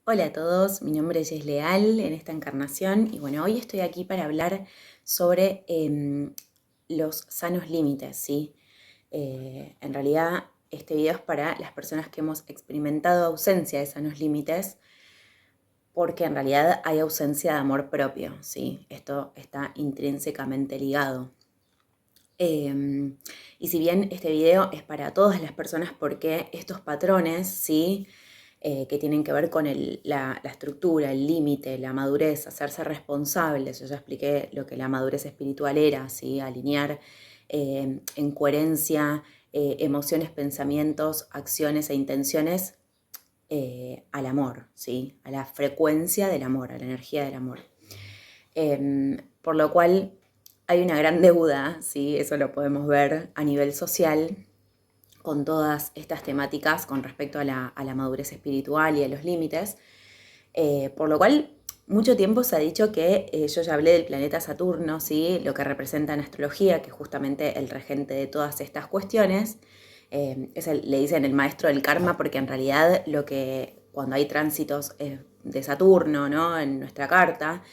Hola a todos, mi nombre es Jess Leal en esta encarnación y bueno, hoy estoy aquí para hablar sobre los sanos límites, ¿sí? En realidad este video es para las personas que hemos experimentado ausencia de sanos límites porque en realidad hay ausencia de amor propio, ¿sí? Esto está intrínsecamente ligado. Y si bien este video es para todas las personas porque estos patrones, ¿sí? Que tienen que ver con la estructura, el límite, la madurez, hacerse responsables. Yo ya expliqué lo que la madurez espiritual era, ¿sí? Alinear en coherencia emociones, pensamientos, acciones e intenciones al amor, ¿sí? A la frecuencia del amor, a la energía del amor. Por lo cual hay una gran deuda, ¿sí? Eso lo podemos ver a nivel social, con todas estas temáticas con respecto a la madurez espiritual y a los límites, por lo cual mucho tiempo se ha dicho que yo ya hablé del planeta Saturno, ¿sí? Lo que representa en astrología, que es justamente el regente de todas estas cuestiones, le dicen el maestro del karma porque en realidad cuando hay tránsitos de Saturno, ¿no? En nuestra carta,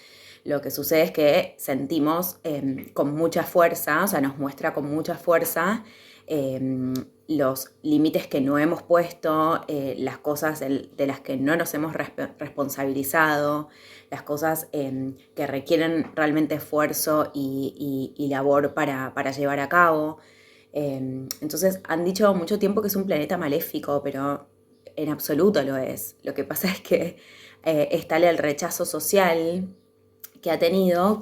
lo que sucede es que sentimos con mucha fuerza, o sea, nos muestra con mucha fuerza los límites que no hemos puesto, las cosas de las que no nos hemos responsabilizado, las cosas que requieren realmente esfuerzo y labor para llevar a cabo. Entonces han dicho mucho tiempo que es un planeta maléfico, pero en absoluto lo es. Lo que pasa es que está el rechazo social que ha tenido,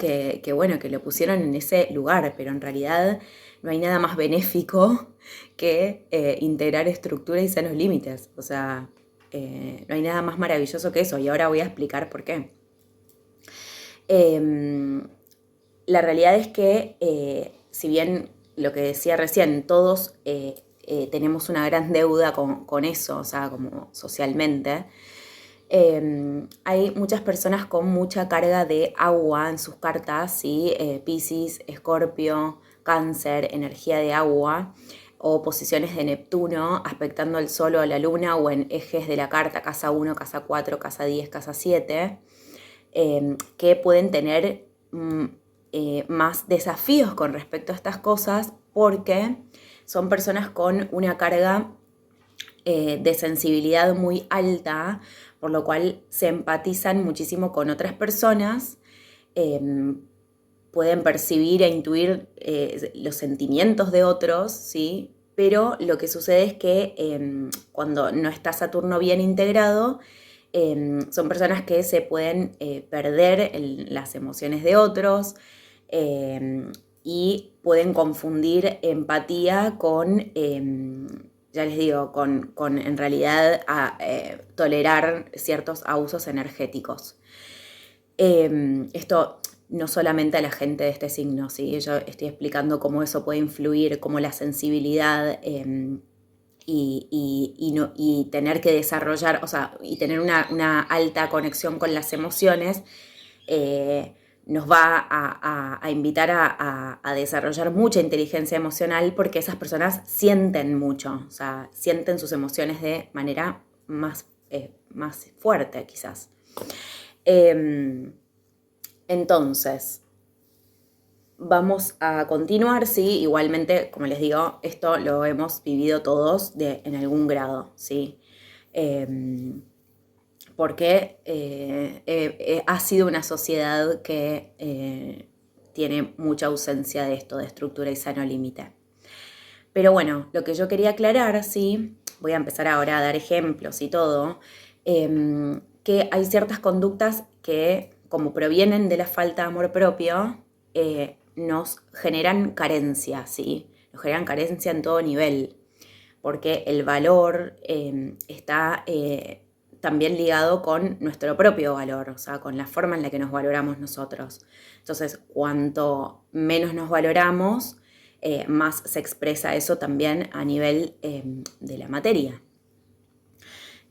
bueno, que lo pusieron en ese lugar, pero en realidad no hay nada más benéfico que integrar estructura y sanos límites. O sea, no hay nada más maravilloso que eso, y ahora voy a explicar por qué. La realidad es que, si bien lo que decía recién, todos tenemos una gran deuda con eso, o sea, como socialmente, hay muchas personas con mucha carga de agua en sus cartas, ¿sí? Piscis, Escorpio, Cáncer, energía de agua, o posiciones de Neptuno aspectando al Sol o a la Luna, o en ejes de la carta, casa 1, casa 4, casa 10, casa 7, que pueden tener más desafíos con respecto a estas cosas porque son personas con una carga de sensibilidad muy alta, por lo cual se empatizan muchísimo con otras personas, eh, pueden percibir e intuir los sentimientos de otros, ¿sí? Pero lo que sucede es que cuando no está Saturno bien integrado, son personas que se pueden perder en las emociones de otros, y pueden confundir empatía con, ya les digo, con en realidad tolerar ciertos abusos energéticos. Esto no solamente a la gente de este signo, ¿sí? Yo estoy explicando cómo eso puede influir, cómo la sensibilidad y tener que desarrollar, o sea, y tener una alta conexión con las emociones, nos va a invitar a desarrollar mucha inteligencia emocional porque esas personas sienten mucho, o sea, sienten sus emociones de manera más fuerte quizás. Entonces, vamos a continuar, sí, igualmente, como les digo, esto lo hemos vivido todos en algún grado, sí. Porque ha sido una sociedad que tiene mucha ausencia de esto, de estructura y sano límite. Pero bueno, lo que yo quería aclarar, sí, voy a empezar ahora a dar ejemplos y todo, que hay ciertas conductas que, como provienen de la falta de amor propio, nos generan carencia, ¿sí? Nos generan carencia en todo nivel, porque el valor está también ligado con nuestro propio valor, o sea, con la forma en la que nos valoramos nosotros. Entonces, cuanto menos nos valoramos, más se expresa eso también a nivel de la materia.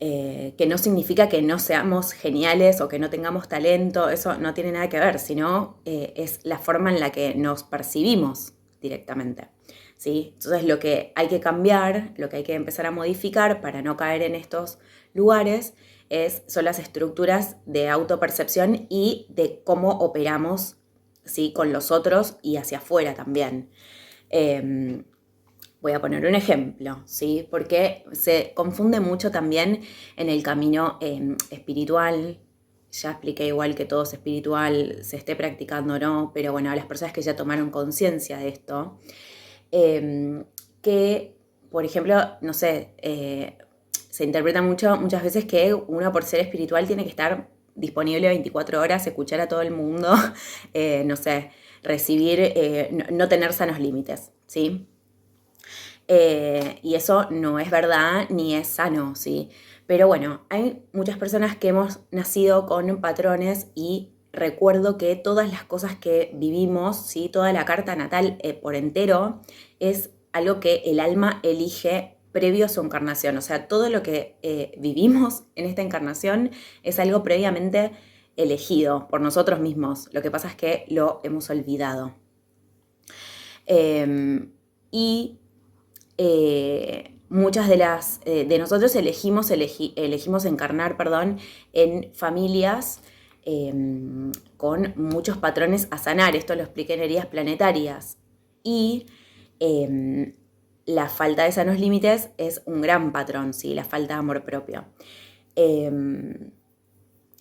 Que no significa que no seamos geniales o que no tengamos talento, eso no tiene nada que ver, sino es la forma en la que nos percibimos directamente, ¿sí? Entonces lo que hay que cambiar, lo que hay que empezar a modificar para no caer en estos lugares, son las estructuras de autopercepción y de cómo operamos, ¿sí? Con los otros y hacia afuera también. Voy a poner un ejemplo, ¿sí? Porque se confunde mucho también en el camino espiritual. Ya expliqué igual que todo es espiritual, se esté practicando o no, pero bueno, a las personas que ya tomaron conciencia de esto, que, por ejemplo, no sé, se interpreta muchas veces que uno por ser espiritual tiene que estar disponible 24 horas, escuchar a todo el mundo, no sé, recibir, no tener sanos límites, ¿sí? Y eso no es verdad ni es sano, ¿sí? Pero bueno, hay muchas personas que hemos nacido con patrones y recuerdo que todas las cosas que vivimos, ¿sí? Toda la carta natal por entero es algo que el alma elige previo a su encarnación. O sea, todo lo que vivimos en esta encarnación es algo previamente elegido por nosotros mismos. Lo que pasa es que lo hemos olvidado. Y muchas de nosotros elegimos encarnar, en familias con muchos patrones a sanar. Esto lo expliqué en heridas planetarias. Y la falta de sanos límites es un gran patrón, ¿sí? La falta de amor propio.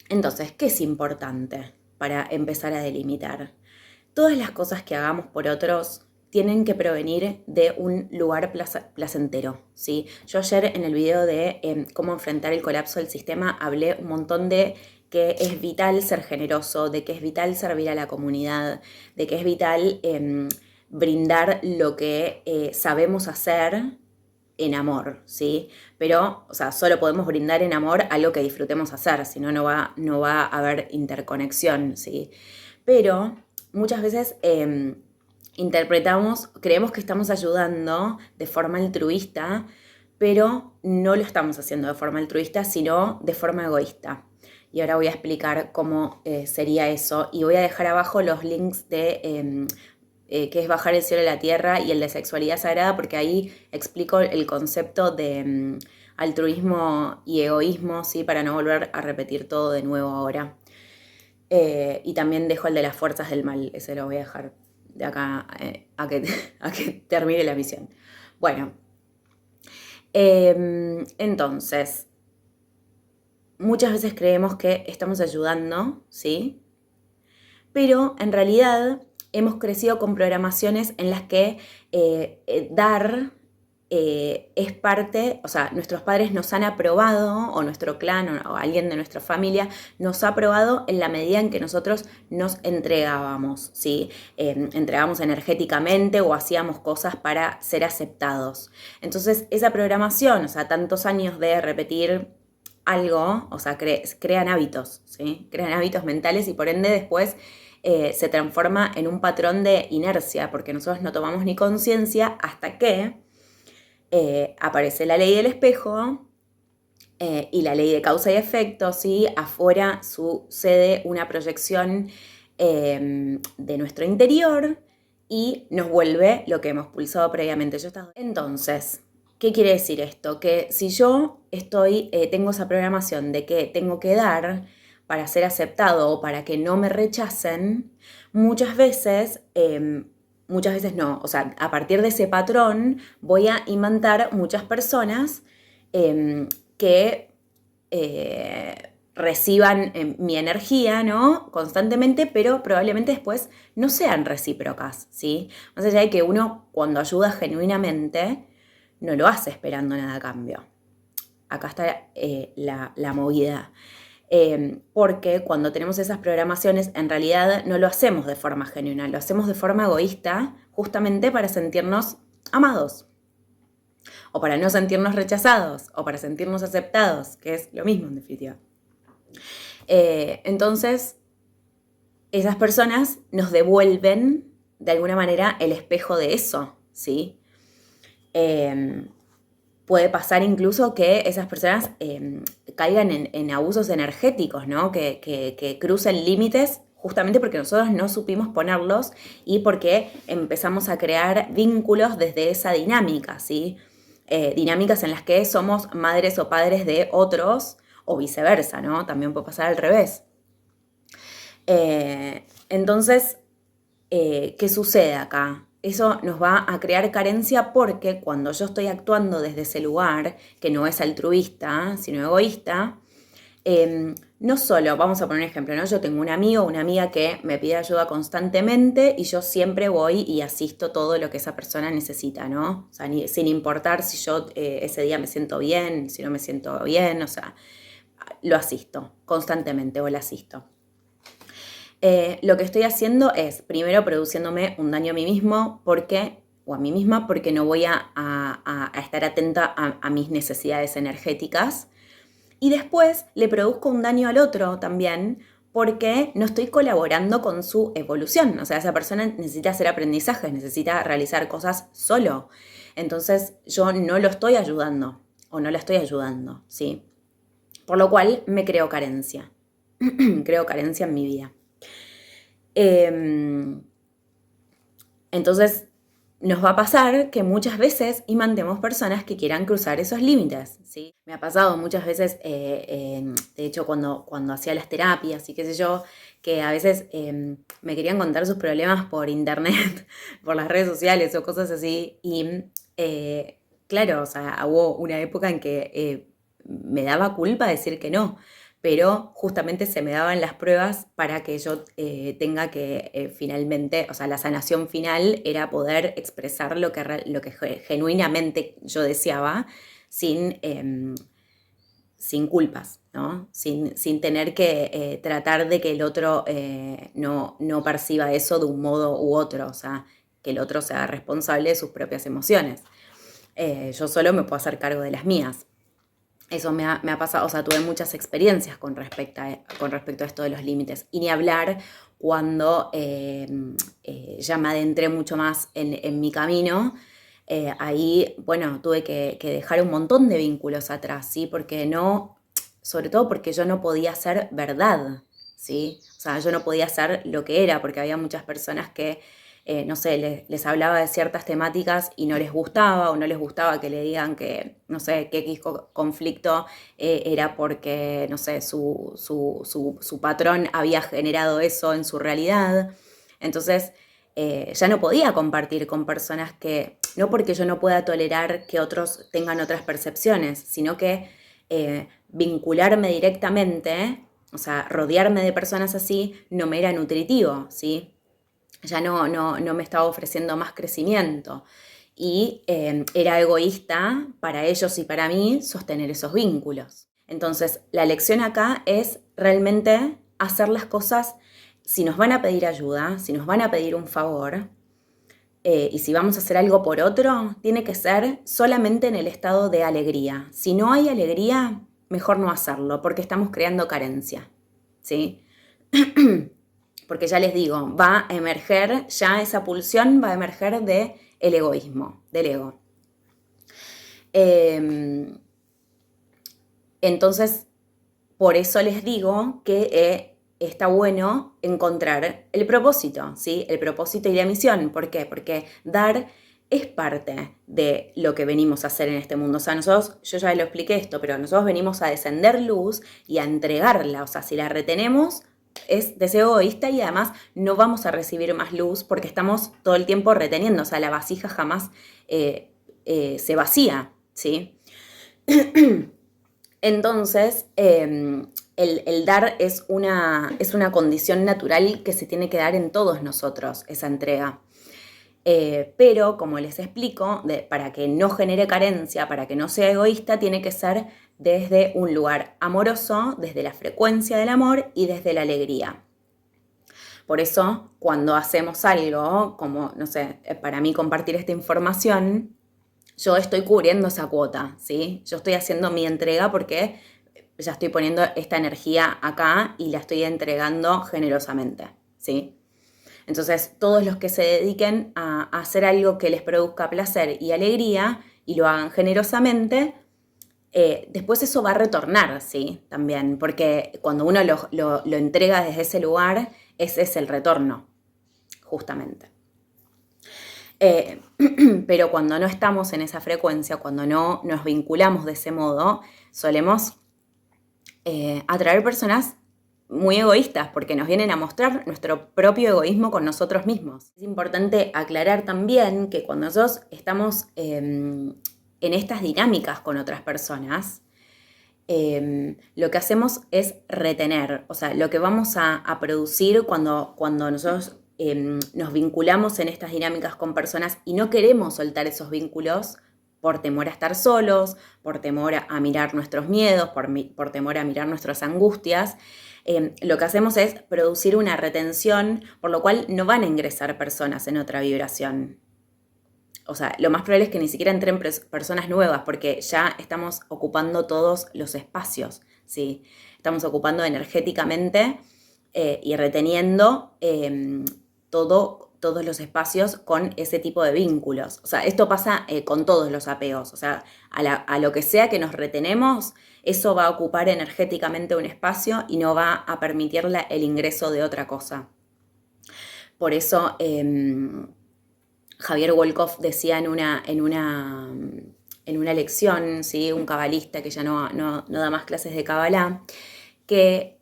Entonces, ¿qué es importante para empezar a delimitar? Todas las cosas que hagamos por otros tienen que provenir de un lugar placentero, ¿sí? Yo ayer en el video de cómo enfrentar el colapso del sistema hablé un montón de que es vital ser generoso, de que es vital servir a la comunidad, de que es vital brindar lo que sabemos hacer en amor, ¿sí? Pero, o sea, solo podemos brindar en amor algo que disfrutemos hacer, si no, no va a haber interconexión, ¿sí? Pero muchas veces creemos que estamos ayudando de forma altruista, pero no lo estamos haciendo de forma altruista, sino de forma egoísta. Y ahora voy a explicar cómo sería eso. Y voy a dejar abajo los links de qué es bajar el cielo a la tierra y el de sexualidad sagrada, porque ahí explico el concepto de altruismo y egoísmo, ¿sí? Para no volver a repetir todo de nuevo ahora. Y también dejo el de las fuerzas del mal, ese lo voy a dejar de acá a que termine la misión. Bueno, entonces, muchas veces creemos que estamos ayudando, ¿sí? Pero en realidad hemos crecido con programaciones en las que dar es parte, o sea, nuestros padres nos han aprobado, o nuestro clan o alguien de nuestra familia nos ha aprobado en la medida en que nosotros nos entregábamos, ¿sí? Entregábamos energéticamente o hacíamos cosas para ser aceptados. Entonces, esa programación, o sea, tantos años de repetir algo, o sea, crean hábitos, ¿sí? Crean hábitos mentales y por ende después se transforma en un patrón de inercia, porque nosotros no tomamos ni conciencia hasta que aparece la ley del espejo y la ley de causa y efecto, ¿sí? Afuera sucede una proyección de nuestro interior y nos vuelve lo que hemos pulsado previamente. Entonces, ¿qué quiere decir esto? Que si yo tengo esa programación de que tengo que dar para ser aceptado o para que no me rechacen, muchas veces no, o sea, a partir de ese patrón voy a imantar muchas personas que reciban mi energía, ¿no? Constantemente, pero probablemente después no sean recíprocas, ¿sí? Más allá de que uno cuando ayuda genuinamente no lo hace esperando nada a cambio. Acá está la movida. Porque cuando tenemos esas programaciones, en realidad no lo hacemos de forma genuina, lo hacemos de forma egoísta, justamente para sentirnos amados, o para no sentirnos rechazados, o para sentirnos aceptados, que es lo mismo en definitiva. Entonces, esas personas nos devuelven de alguna manera el espejo de eso, ¿sí? Puede pasar incluso que esas personas caigan en abusos energéticos, ¿no? Que crucen límites justamente porque nosotros no supimos ponerlos y porque empezamos a crear vínculos desde esa dinámica, ¿sí? Dinámicas en las que somos madres o padres de otros o viceversa, ¿no? También puede pasar al revés. Entonces, ¿qué sucede acá? Eso nos va a crear carencia porque cuando yo estoy actuando desde ese lugar, que no es altruista, sino egoísta, no solo, vamos a poner un ejemplo, ¿no? Yo tengo un amigo o una amiga que me pide ayuda constantemente y yo siempre voy y asisto todo lo que esa persona necesita, ¿no? O sea, sin importar si yo ese día me siento bien, si no me siento bien, o sea, lo asisto constantemente o la asisto. Lo que estoy haciendo es, primero, produciéndome un daño a mí mismo o a mí misma porque no voy a estar atenta a mis necesidades energéticas. Y después le produzco un daño al otro también porque no estoy colaborando con su evolución. O sea, esa persona necesita hacer aprendizajes, necesita realizar cosas solo. Entonces yo no lo estoy ayudando o no la estoy ayudando, ¿sí? Por lo cual me creo carencia. Creo carencia en mi vida. Entonces, nos va a pasar que muchas veces imantemos personas que quieran cruzar esos límites, ¿sí? Me ha pasado muchas veces, de hecho, cuando hacía las terapias y qué sé yo, que a veces me querían contar sus problemas por internet, por las redes sociales o cosas así. Y claro, o sea, hubo una época en que me daba culpa decir que no, pero justamente se me daban las pruebas para que yo tenga que finalmente, o sea, la sanación final era poder expresar lo que genuinamente yo deseaba sin, sin culpas, ¿no? Sin tener que tratar de que el otro no perciba eso de un modo u otro, o sea, que el otro sea responsable de sus propias emociones. Yo solo me puedo hacer cargo de las mías. Eso me ha pasado, o sea, tuve muchas experiencias con respecto a esto de los límites. Y ni hablar cuando ya me adentré mucho más en mi camino. Ahí, bueno, tuve que dejar un montón de vínculos atrás, ¿sí? Porque no, sobre todo porque yo no podía ser verdad, ¿sí? O sea, yo no podía ser lo que era, porque había muchas personas que no sé, les hablaba de ciertas temáticas y no les gustaba o no les gustaba que le digan que, no sé, que X conflicto era porque, no sé, su patrón había generado eso en su realidad. Entonces, ya no podía compartir con personas que, no porque yo no pueda tolerar que otros tengan otras percepciones, sino que vincularme directamente, o sea, rodearme de personas así, no me era nutritivo, ¿sí? Ya no me estaba ofreciendo más crecimiento. Y era egoísta para ellos y para mí sostener esos vínculos. Entonces, la lección acá es realmente hacer las cosas, si nos van a pedir ayuda, si nos van a pedir un favor, y si vamos a hacer algo por otro, tiene que ser solamente en el estado de alegría. Si no hay alegría, mejor no hacerlo, porque estamos creando carencia, ¿sí? Porque ya les digo, va a emerger, ya esa pulsión va a emerger del egoísmo, del ego. Entonces, por eso les digo que está bueno encontrar el propósito, ¿sí? El propósito y la misión. ¿Por qué? Porque dar es parte de lo que venimos a hacer en este mundo. O sea, nosotros, yo ya lo expliqué esto, pero nosotros venimos a descender luz y a entregarla. O sea, si la retenemos, es deseo egoísta y además no vamos a recibir más luz porque estamos todo el tiempo reteniendo. O sea, la vasija jamás se vacía, ¿sí? Entonces, el dar es una condición natural que se tiene que dar en todos nosotros, esa entrega. Pero, como les explico, para que no genere carencia, para que no sea egoísta, tiene que ser desde un lugar amoroso, desde la frecuencia del amor y desde la alegría. Por eso, cuando hacemos algo, como, no sé, para mí compartir esta información, yo estoy cubriendo esa cuota, ¿sí? Yo estoy haciendo mi entrega porque ya estoy poniendo esta energía acá y la estoy entregando generosamente, ¿sí? Entonces, todos los que se dediquen a hacer algo que les produzca placer y alegría y lo hagan generosamente, después eso va a retornar, ¿sí? También, porque cuando uno lo entrega desde ese lugar, ese es el retorno, justamente. Pero cuando no estamos en esa frecuencia, cuando no nos vinculamos de ese modo, solemos atraer personas muy egoístas, porque nos vienen a mostrar nuestro propio egoísmo con nosotros mismos. Es importante aclarar también que cuando nosotros estamos en estas dinámicas con otras personas, lo que hacemos es retener, o sea, lo que vamos a producir cuando nosotros nos vinculamos en estas dinámicas con personas y no queremos soltar esos vínculos por temor a estar solos, por temor a mirar nuestros miedos, por temor a mirar nuestras angustias, lo que hacemos es producir una retención, por lo cual no van a ingresar personas en otra vibración. O sea, lo más probable es que ni siquiera entren personas nuevas, porque ya estamos ocupando todos los espacios, ¿sí? Estamos ocupando energéticamente y reteniendo todos los espacios con ese tipo de vínculos. O sea, esto pasa con todos los apegos. O sea, a lo que sea que nos retenemos, eso va a ocupar energéticamente un espacio y no va a permitir el ingreso de otra cosa. Por eso Javier Wolkoff decía en una lección, ¿sí? Un cabalista que ya no da más clases de cabalá, que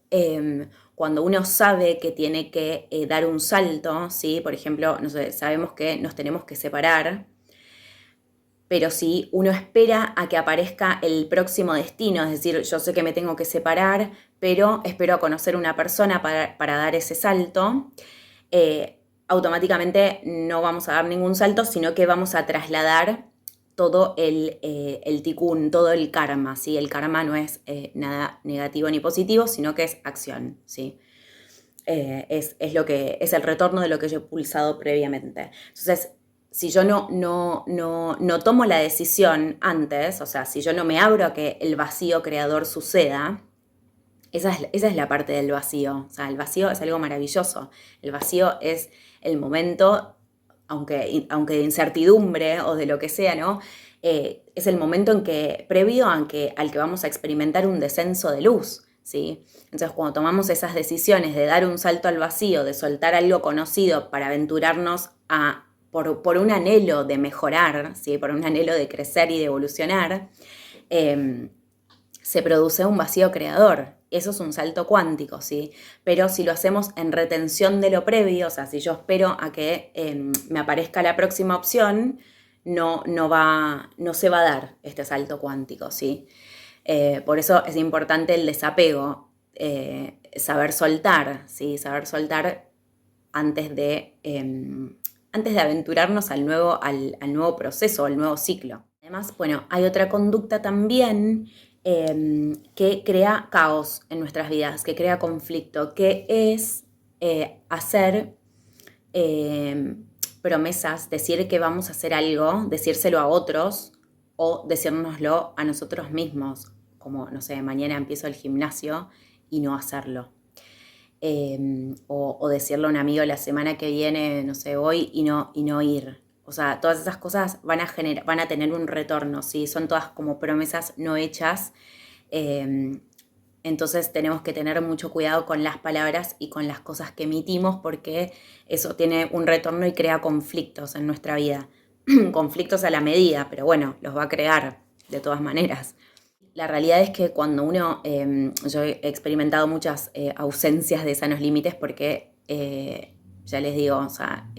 cuando uno sabe que tiene que dar un salto, ¿sí? Por ejemplo, no sé, sabemos que nos tenemos que separar, pero si uno espera a que aparezca el próximo destino, es decir, yo sé que me tengo que separar, pero espero a conocer una persona para dar ese salto, automáticamente no vamos a dar ningún salto, sino que vamos a trasladar todo el tikkun, todo el karma, ¿sí? El karma no es nada negativo ni positivo, sino que es acción, ¿sí? Es el retorno de lo que yo he pulsado previamente. Entonces, si yo no tomo la decisión antes, o sea, si yo no me abro a que el vacío creador suceda, esa es la parte del vacío. O sea, el vacío es algo maravilloso. El vacío es el momento, aunque de incertidumbre o de lo que sea, ¿no? Es el momento previo al que vamos a experimentar un descenso de luz, ¿sí? Entonces, cuando tomamos esas decisiones de dar un salto al vacío, de soltar algo conocido para aventurarnos por un anhelo de mejorar, ¿sí? Por un anhelo de crecer y de evolucionar, se produce un vacío creador. Eso es un salto cuántico, ¿sí? Pero si lo hacemos en retención de lo previo, o sea, si yo espero a que me aparezca la próxima opción, no se va a dar este salto cuántico, ¿sí? Por eso es importante el desapego, saber soltar, ¿sí? Saber soltar antes de aventurarnos al nuevo proceso, al nuevo ciclo. Además, bueno, hay otra conducta también que crea caos en nuestras vidas, que crea conflicto, que es hacer promesas, decir que vamos a hacer algo, decírselo a otros o decírnoslo a nosotros mismos, como, no sé, mañana empiezo el gimnasio y no hacerlo. O decirle a un amigo la semana que viene, no sé, voy y no ir. O sea, todas esas cosas van a tener un retorno, ¿sí? Son todas como promesas no hechas. Entonces tenemos que tener mucho cuidado con las palabras y con las cosas que emitimos, porque eso tiene un retorno y crea conflictos en nuestra vida. Conflictos a la medida, pero bueno, los va a crear de todas maneras. La realidad es que cuando yo he experimentado muchas ausencias de sanos límites porque, ya les digo, o sea,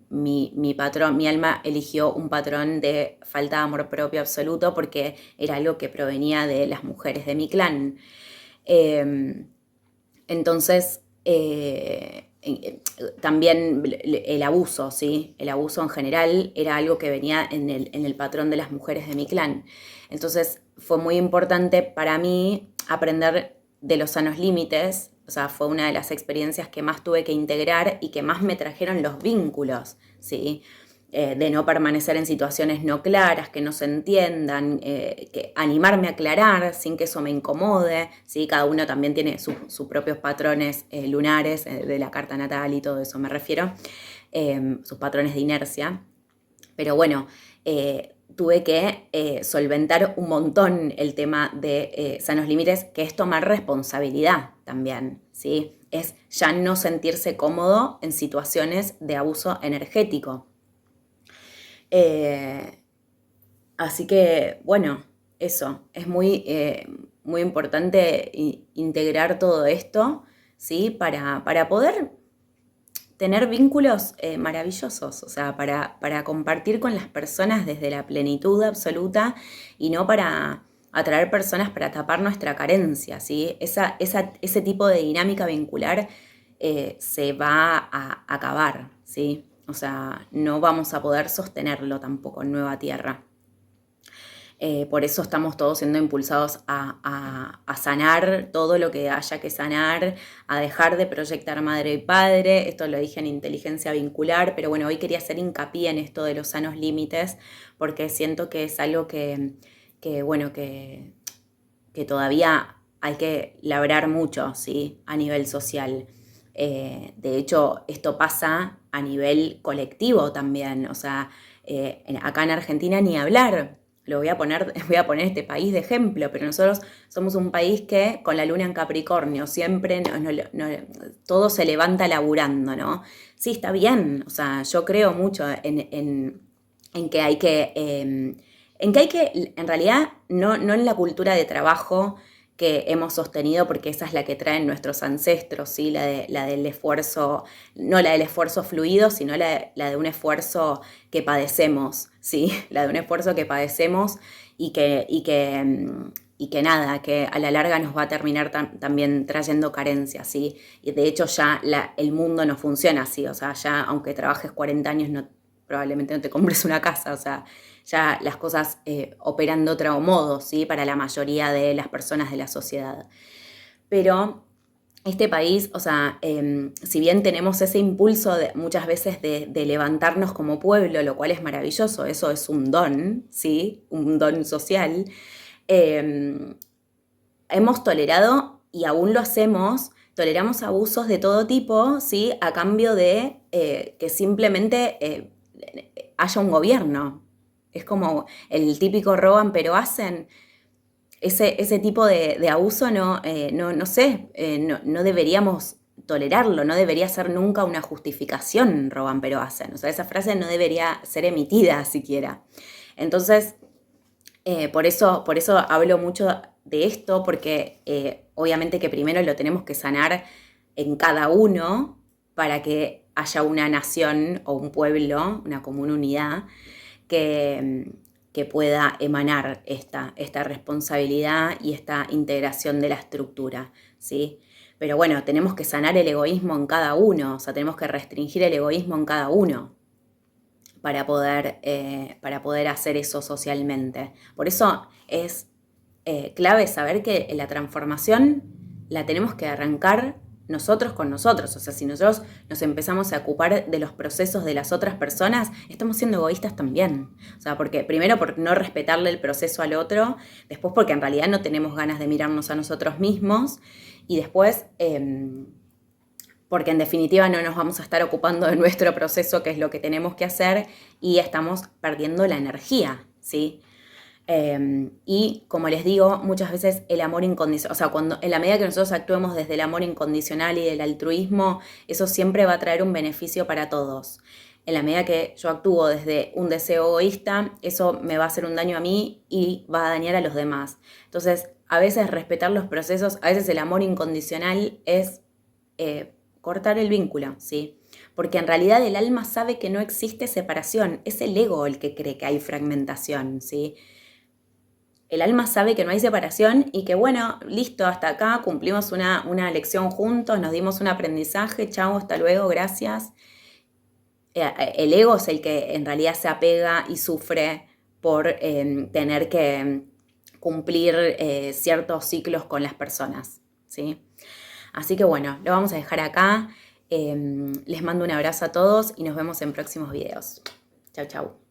mi alma eligió un patrón de falta de amor propio absoluto porque era algo que provenía de las mujeres de mi clan. Entonces, también el abuso, ¿sí? El abuso en general era algo que venía en el patrón de las mujeres de mi clan. Entonces, fue muy importante para mí aprender de los sanos límites. O sea, fue una de las experiencias que más tuve que integrar y que más me trajeron los vínculos, ¿sí? De no permanecer en situaciones no claras, que no se entiendan, que animarme a aclarar sin que eso me incomode, ¿sí? Cada uno también tiene sus propios patrones lunares de la carta natal y todo eso me refiero, sus patrones de inercia. Pero bueno, tuve que solventar un montón el tema de sanos límites, que es tomar responsabilidad también, ¿sí? Es ya no sentirse cómodo en situaciones de abuso energético. Así que, bueno, eso, es muy muy importante integrar todo esto, ¿sí? Para poder tener vínculos maravillosos, o sea, para compartir con las personas desde la plenitud absoluta y no para atraer personas para tapar nuestra carencia, ¿sí? Ese tipo de dinámica vincular se va a acabar, ¿sí? O sea, no vamos a poder sostenerlo tampoco en Nueva Tierra. Por eso estamos todos siendo impulsados a sanar todo lo que haya que sanar, a dejar de proyectar madre y padre. Esto lo dije en inteligencia vincular, pero bueno, hoy quería hacer hincapié en esto de los sanos límites, porque siento que es algo que todavía hay que labrar mucho, ¿sí? A nivel social. De hecho, esto pasa a nivel colectivo también. O sea, acá en Argentina ni hablar. Voy a poner este país de ejemplo, pero nosotros somos un país que con la luna en Capricornio siempre todo se levanta laburando, ¿no? Sí, está bien. O sea, yo creo mucho en que hay que... en realidad, no en la cultura de trabajo que hemos sostenido, porque esa es la que traen nuestros ancestros, ¿sí? La del esfuerzo, no la del esfuerzo fluido, sino la de un esfuerzo que padecemos, ¿sí? La de un esfuerzo que padecemos y que nada, que a la larga nos va a terminar también trayendo carencias, ¿sí? Y de hecho ya el mundo no funciona así, o sea, ya aunque trabajes 40 años probablemente no te compres una casa, o sea, ya las cosas operan de otro modo, ¿sí? Para la mayoría de las personas de la sociedad. Pero este país, o sea, si bien tenemos ese impulso muchas veces de levantarnos como pueblo, lo cual es maravilloso, eso es un don, ¿sí? Un don social, hemos tolerado y aún lo hacemos, toleramos abusos de todo tipo, ¿sí? A cambio de que simplemente haya un gobierno. Es como el típico roban pero hacen. Ese tipo de abuso no sé, no deberíamos tolerarlo, no debería ser nunca una justificación roban pero hacen. O sea, esa frase no debería ser emitida siquiera. Entonces, por eso hablo mucho de esto, porque obviamente que primero lo tenemos que sanar en cada uno para que haya una nación o un pueblo, una común unidad, que pueda emanar esta responsabilidad y esta integración de la estructura, ¿sí? Pero bueno, tenemos que sanar el egoísmo en cada uno, o sea, tenemos que restringir el egoísmo en cada uno para poder hacer eso socialmente. Por eso es clave saber que la transformación la tenemos que arrancar nosotros con nosotros. O sea, si nosotros nos empezamos a ocupar de los procesos de las otras personas, estamos siendo egoístas también. O sea, porque primero por no respetarle el proceso al otro, después porque en realidad no tenemos ganas de mirarnos a nosotros mismos y después porque en definitiva no nos vamos a estar ocupando de nuestro proceso, que es lo que tenemos que hacer, y estamos perdiendo la energía, ¿sí? Y como les digo, muchas veces el amor incondicional, o sea, en la medida que nosotros actuemos desde el amor incondicional y del altruismo, eso siempre va a traer un beneficio para todos. En la medida que yo actúo desde un deseo egoísta, eso me va a hacer un daño a mí y va a dañar a los demás. Entonces, a veces respetar los procesos, a veces el amor incondicional es cortar el vínculo, ¿sí? Porque en realidad el alma sabe que no existe separación, es el ego el que cree que hay fragmentación, ¿sí? El alma sabe que no hay separación y que bueno, listo, hasta acá cumplimos una lección juntos, nos dimos un aprendizaje, chao, hasta luego, gracias. El ego es el que en realidad se apega y sufre por tener que cumplir ciertos ciclos con las personas, ¿sí? Así que bueno, lo vamos a dejar acá. Les mando un abrazo a todos y nos vemos en próximos videos. Chau, chau.